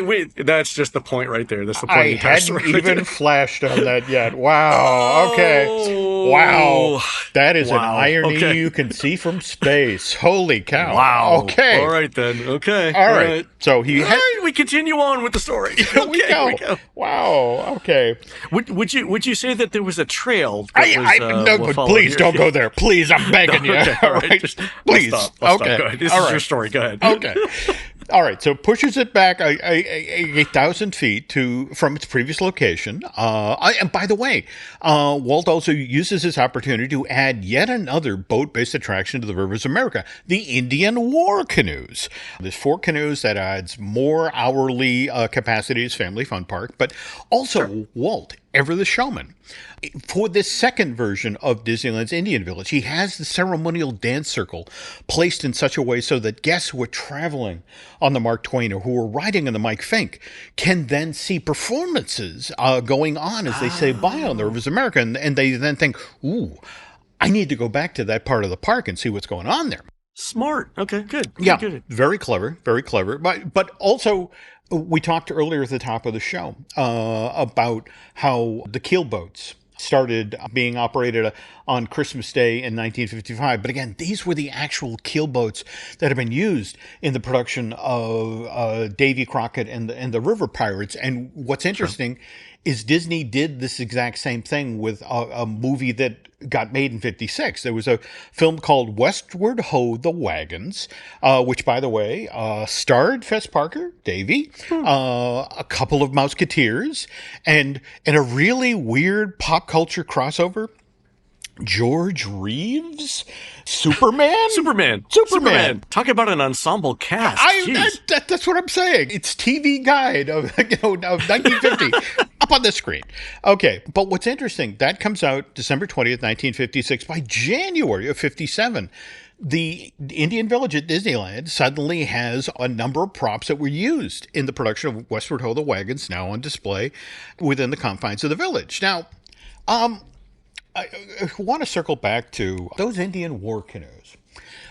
Wait, that's just the point right there. That's the point. I hadn't even flashed on that yet. Wow. Okay. Wow. That is an irony you can see from space. Holy cow. Wow. Okay. All right, then. Okay. All right. So we continue on with the story. Here we go. Wow. Okay. Would you say that there was a trail? Please don't go there. Please, I'm begging you. Okay, all right. Please. I'll stop. Go ahead. This is your story. Go ahead. Okay. All right, so pushes it back 1,000 feet from its previous location. And by the way, Walt also uses this opportunity to add yet another boat-based attraction to the rivers of America, the Indian War Canoes. There's 4 canoes that adds more hourly capacity to his family fun park, but also Walt ever the showman. For this second version of Disneyland's Indian Village, he has the ceremonial dance circle placed in such a way so that guests who are traveling on the Mark Twain or who are riding on the Mike Fink can then see performances going on as they say bye on the Rivers of America. And they then think, ooh, I need to go back to that part of the park and see what's going on there. Smart. Okay, good. Yeah, Good. very clever, very clever. But also, we talked earlier at the top of the show about how the keelboats started being operated on Christmas Day in 1955. But again, these were the actual keelboats that have been used in the production of Davy Crockett and the River Pirates. And what's interesting is Disney did this exact same thing with a movie that got made in 56. There was a film called Westward Ho the Wagons, which, by the way, starred Fess Parker, Davy, a couple of Mouseketeers, and in a really weird pop culture crossover, George Reeves, Superman. Talk about an ensemble cast. That's what I'm saying. It's TV Guide of 1950 up on the screen. Okay, but what's interesting, that comes out December 20th, 1956. By January of 57, the Indian Village at Disneyland suddenly has a number of props that were used in the production of Westward Ho the Wagons, now on display within the confines of the village. Now, I want to circle back to those Indian war canoes,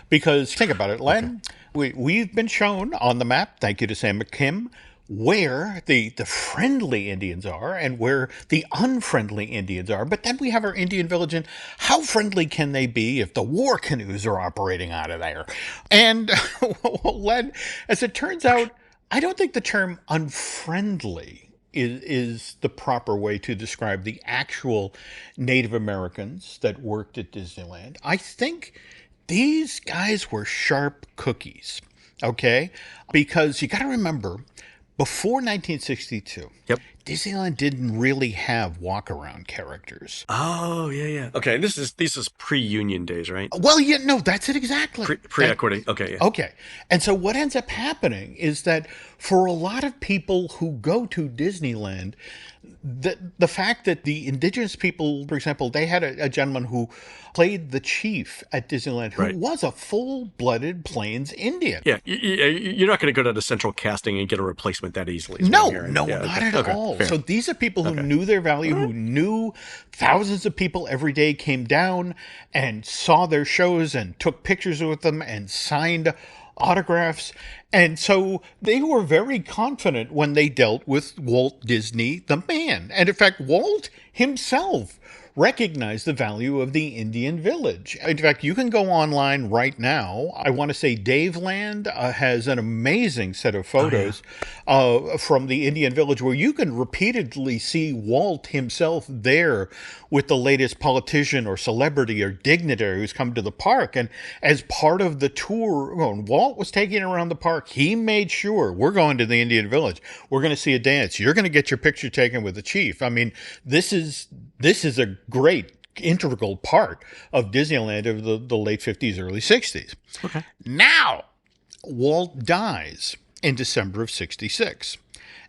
because think about it, Len. Okay. We've been shown on the map, thank you to Sam McKim, where the friendly Indians are and where the unfriendly Indians are. But then we have our Indian Village, and how friendly can they be if the war canoes are operating out of there? And Len, as it turns out, I don't think the term unfriendly is the proper way to describe the actual Native Americans that worked at Disneyland. I think these guys were sharp cookies, okay? Because you got to remember, before 1962, Disneyland didn't really have walk-around characters. Oh, yeah. Okay, this is pre-union days, right? Well, no, that's it exactly. Pre-equity. Okay, yeah. Okay. And so what ends up happening is that for a lot of people who go to Disneyland, the fact that the indigenous people, for example, they had a gentleman who played the chief at Disneyland who was a full-blooded Plains Indian. Yeah, you're not going to go to the central casting and get a replacement that easily. No, not at all. Fair. So these are people who knew their value, who knew thousands of people every day came down and saw their shows and took pictures with them and signed autographs. And so they were very confident when they dealt with Walt Disney, the man. And in fact, Walt himself recognized the value of the Indian Village. In fact, you can go online right now. I want to say Daveland has an amazing set of photos from the Indian Village where you can repeatedly see Walt himself there with the latest politician or celebrity or dignitary who's come to the park. And as part of the tour, when Walt was taking around the park, he made sure, we're going to the Indian Village. We're going to see a dance. You're going to get your picture taken with the chief. I mean, this is a great integral part of Disneyland of the late 50s, early 60s. Okay. Now, Walt dies in December of 66.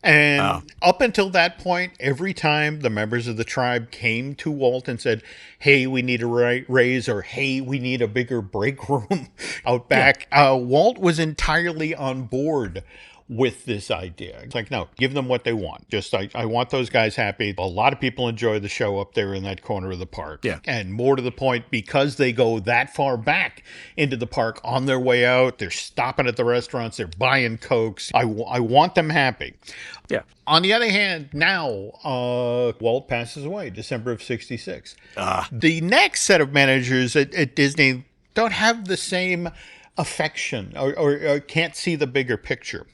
And up until that point, every time the members of the tribe came to Walt and said, hey, we need a raise, or hey, we need a bigger break room out back, Walt was entirely on board with this idea. It's like, no, give them what they want. Just, I want those guys happy. A lot of people enjoy the show up there in that corner of the park. Yeah. And more to the point, because they go that far back into the park on their way out, they're stopping at the restaurants, they're buying Cokes. I want them happy. Yeah. On the other hand, now, Walt passes away, December of 66. The next set of managers at Disney don't have the same affection or can't see the bigger picture.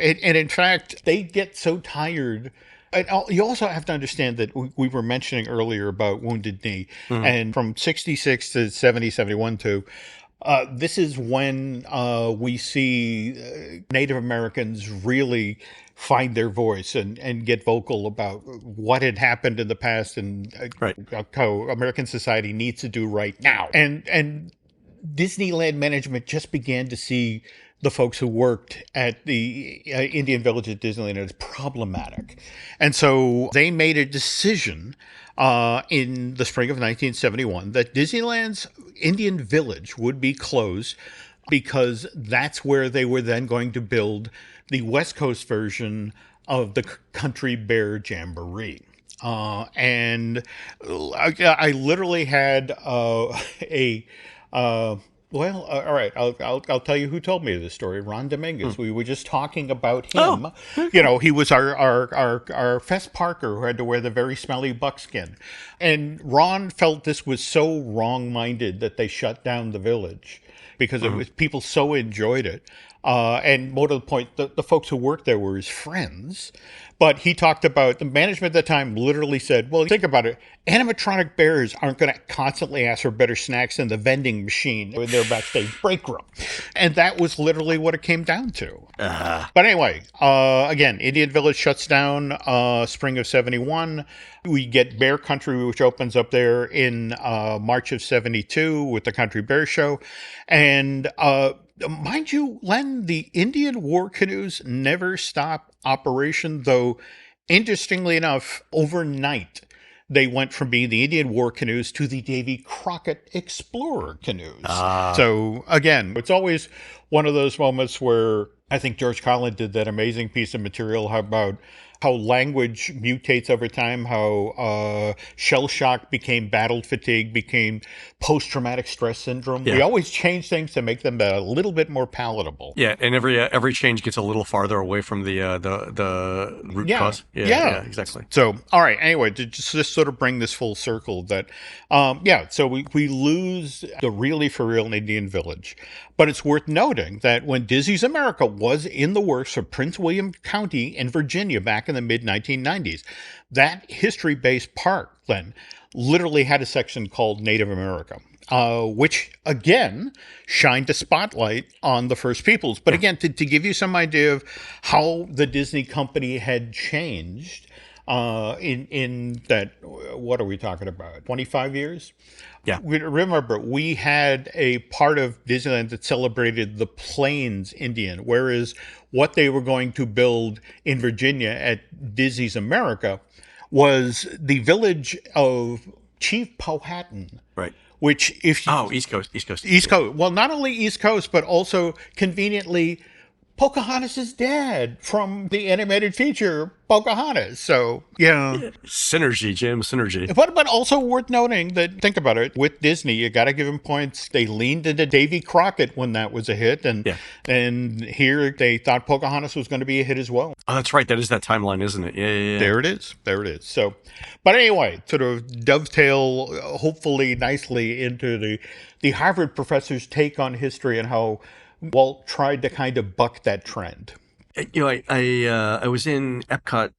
And in fact, they get so tired. And you also have to understand that we were mentioning earlier about Wounded Knee. Mm-hmm. And from 66 to 70, 71 to this is when we see Native Americans really find their voice and get vocal about what had happened in the past and how American society needs to do right now. And Disneyland management just began to see the folks who worked at the Indian Village at Disneyland as problematic. And so they made a decision in the spring of 1971 that Disneyland's Indian Village would be closed because that's where they were then going to build the West Coast version of the Country Bear Jamboree. And I literally had a all right. I'll tell you who told me this story. Ron Dominguez. We were just talking about him. Oh. He was our Fess Parker who had to wear the very smelly buckskin, and Ron felt this was so wrong-minded that they shut down the village because it was people so enjoyed it. And more to the point, the folks who worked there were his friends. But he talked about the management at the time literally said, well, think about it. Animatronic bears aren't going to constantly ask for better snacks than the vending machine in their backstage break room. And that was literally what it came down to. But anyway, again, Indian Village shuts down spring of 71. We get Bear Country, which opens up there in March of 72 with the Country Bear Show. And mind you, Len, the Indian war canoes never stop operation, though interestingly enough, overnight, they went from being the Indian war canoes to the Davy Crockett Explorer canoes. So again, it's always one of those moments where I think George Carlin did that amazing piece of material about how language mutates over time, how shell shock became battle fatigue, became post-traumatic stress syndrome. Yeah. We always change things to make them a little bit more palatable. Yeah, and every change gets a little farther away from the root cause. Yeah, exactly. So, all right, anyway, to just sort of bring this full circle that, so we lose the really for real Indian Village. But it's worth noting that when Disney's America was in the works for Prince William County in Virginia back in the mid-1990s, that history-based park then literally had a section called Native America, which, again, shined a spotlight on the First Peoples. But again, to give you some idea of how the Disney company had changed in that, what are we talking about, 25 years? Yeah. Remember, we had a part of Disneyland that celebrated the Plains Indian, whereas what they were going to build in Virginia at Disney's America was the village of Chief Powhatan. Right. Which, if you... East Coast. Well, not only East Coast, but also conveniently Pocahontas' dad from the animated feature Pocahontas. So, yeah. Synergy, Jim, synergy. But also worth noting that, think about it, with Disney, you got to give them points. They leaned into Davy Crockett when that was a hit. And here they thought Pocahontas was going to be a hit as well. Oh, that's right. That is that timeline, isn't it? Yeah. There it is. So, but anyway, sort of dovetail, hopefully nicely into the Harvard professor's take on history and how Walt tried to kind of buck that trend. I was in Epcot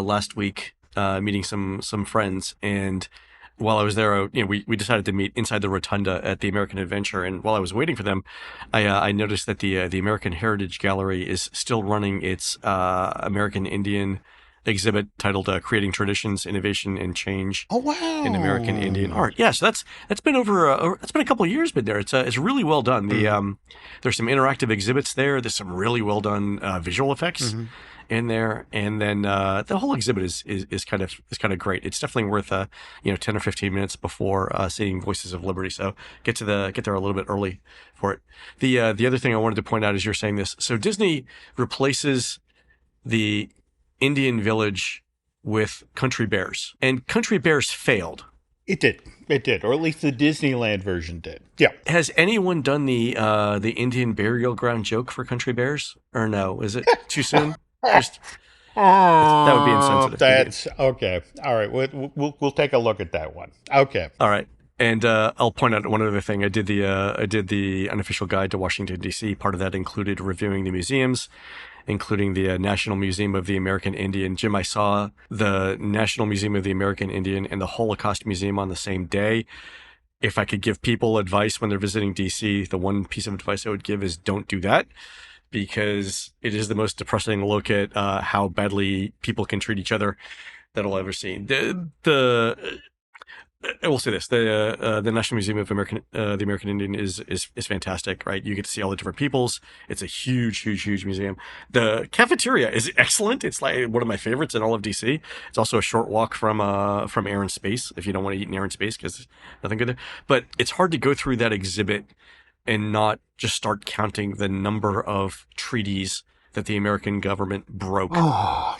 last week meeting some friends, and while I was there, we decided to meet inside the rotunda at the American Adventure. And while I was waiting for them, I noticed that the American Heritage Gallery is still running its American Indian exhibit titled "Creating Traditions, Innovation, and Change." Oh wow! In American Indian art. Yeah, so that's been it's been a couple of years been there. It's really well done. There's some interactive exhibits there. There's some really well done visual effects in there, and then the whole exhibit is kind of great. It's definitely worth 10 or 15 minutes before seeing Voices of Liberty. So get there a little bit early for it. The other thing I wanted to point out as you're saying this, so Disney replaces the Indian Village with Country Bears, and Country Bears failed. It did, or at least the Disneyland version did. Yeah. Has anyone done the Indian burial ground joke for Country Bears, or no? Is it too soon? That would be insensitive. That's okay. All right, we'll take a look at that one. Okay. All right. And I'll point out one other thing. I did the unofficial guide to Washington D.C. Part of that included reviewing the museums, including the National Museum of the American Indian. Jim, I saw the National Museum of the American Indian and the Holocaust Museum on the same day. If I could give people advice when they're visiting D.C., the one piece of advice I would give is don't do that, because it is the most depressing look at how badly people can treat each other that I'll ever see. I will say this: the National Museum of the American Indian is fantastic, right? You get to see all the different peoples. It's a huge museum. The cafeteria is excellent. It's like one of my favorites in all of DC. It's also a short walk from Air and Space if you don't want to eat in Air and Space because there's nothing good there. But it's hard to go through that exhibit and not just start counting the number of treaties that the American government broke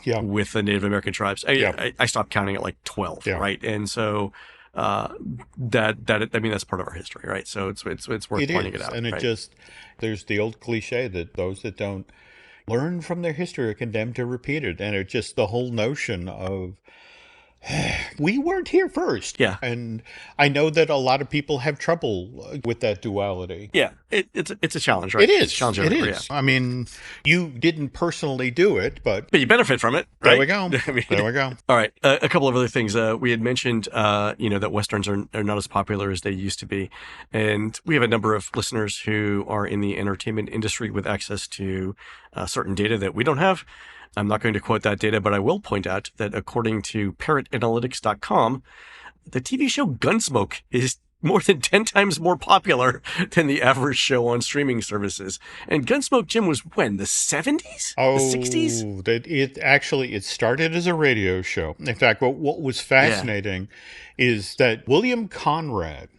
with the Native American tribes. I stopped counting at like 12, right? And so that's part of our history, right? So it's worth pointing it out. And right? There's the old cliche that those that don't learn from their history are condemned to repeat it. And it's just the whole notion of we weren't here first. Yeah. And I know that a lot of people have trouble with that duality. Yeah. It's a challenge, right? It is. It's a challenge it is. Yeah. I mean, you didn't personally do it, but you benefit from it, right? There we go. There we go. All right. A couple of other things. We had mentioned, that Westerns are not as popular as they used to be. And we have a number of listeners who are in the entertainment industry with access to certain data that we don't have. I'm not going to quote that data, but I will point out that according to parrotanalytics.com, the TV show Gunsmoke is more than 10 times more popular than the average show on streaming services. And Gunsmoke, Jim, was when? The 70s? The 60s? It started as a radio show. In fact, what was fascinating is that William Conrad,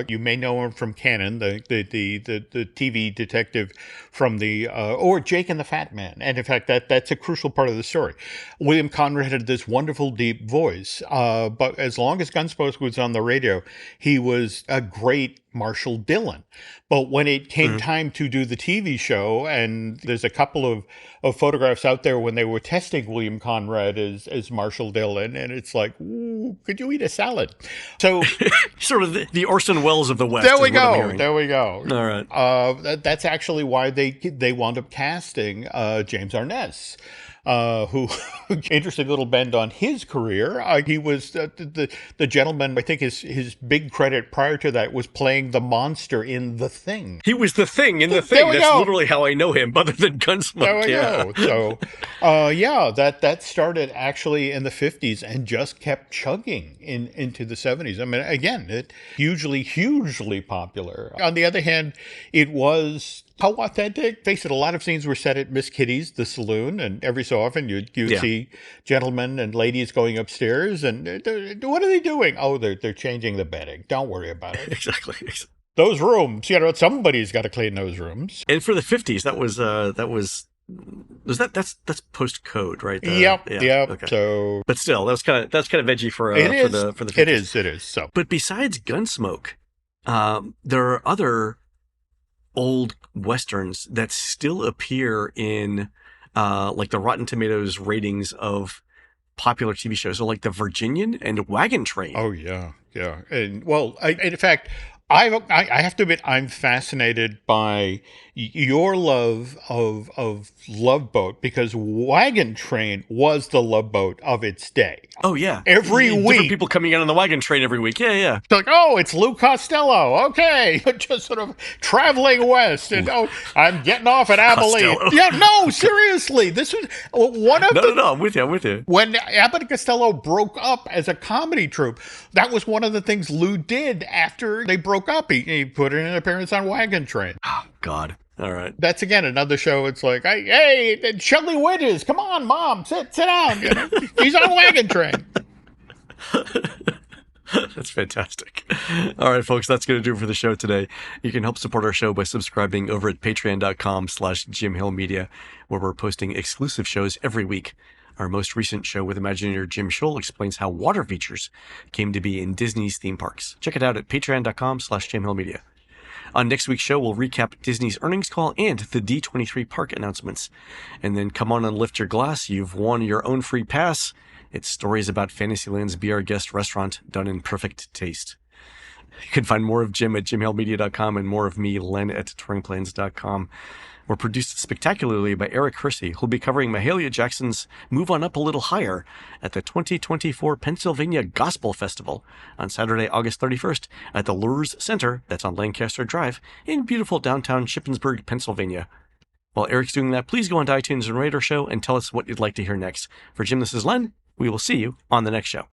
you may know him from Cannon, the TV detective from or Jake and the Fat Man. And in fact, that's a crucial part of the story. William Conrad had this wonderful deep voice, but as long as Gunsmoke was on the radio, he was a great Marshall Dillon. But when it came time to do the TV show, and there's a couple of photographs out there when they were testing William Conrad as Marshall Dillon, and it's like, ooh, could you eat a salad? So sort of the Orson Welles of the West. There we go. All right. That's actually why they wound up casting James Arness. Who, interesting little bend on his career. He was the gentleman, I think his big credit prior to that was playing the monster in The Thing. He was the Thing in The Thing. That's literally how I know him, other than Gunsmoke. There we go. So, that started actually in the 50s and just kept chugging into the 70s. I mean, again, it hugely popular. On the other hand, it was how authentic. Face it, a lot of scenes were set at Miss Kitty's, the saloon, and every so often you'd see gentlemen and ladies going upstairs, and what are they doing? Oh, they're changing the bedding. Don't worry about it. Exactly. Those rooms, somebody's got to clean those rooms. And for the 50s, that's post code, right? Yep. Okay. So, but still, that's kind of edgy for the 50s. It is. So, but besides Gunsmoke, there are other old Westerns that still appear in like the Rotten Tomatoes ratings of popular TV shows. So like The Virginian and Wagon Train. Oh, yeah. And in fact, I have to admit, I'm fascinated by your love of Love Boat, because Wagon Train was the Love Boat of its day. Oh, yeah. Every week. Different people coming in on the Wagon Train every week. Yeah. It's like, oh, it's Lou Costello. Okay. Just sort of traveling west. And, I'm getting off at Abilene. Costello. Yeah, no, seriously. This was one of No, I'm with you. When Abbott and Costello broke up as a comedy troupe, that was one of the things Lou did after they broke up. He put in an appearance on Wagon Train. Oh, God. All right. That's, again, another show. It's like, hey, Shelley Wedges, come on, Mom, sit down. He's on Wagon Train. That's fantastic. All right, folks, that's going to do it for the show today. You can help support our show by subscribing over at patreon.com/Jim Hill Media, where we're posting exclusive shows every week. Our most recent show with Imagineer Jim Scholl explains how water features came to be in Disney's theme parks. Check it out at patreon.com/Jim Hill Media. On next week's show, we'll recap Disney's earnings call and the D23 park announcements. And then come on and lift your glass. You've won your own free pass. It's stories about Fantasyland's Be Our Guest restaurant done in perfect taste. You can find more of Jim at jimhillmedia.com and more of me, Len, at touringplans.com. We're produced spectacularly by Eric Hersey, who'll be covering Mahalia Jackson's Move On Up a Little Higher at the 2024 Pennsylvania Gospel Festival on Saturday, August 31st at the Lures Center, that's on Lancaster Drive, in beautiful downtown Shippensburg, Pennsylvania. While Eric's doing that, please go onto iTunes and rate our show and tell us what you'd like to hear next. For Jim, this is Len. We will see you on the next show.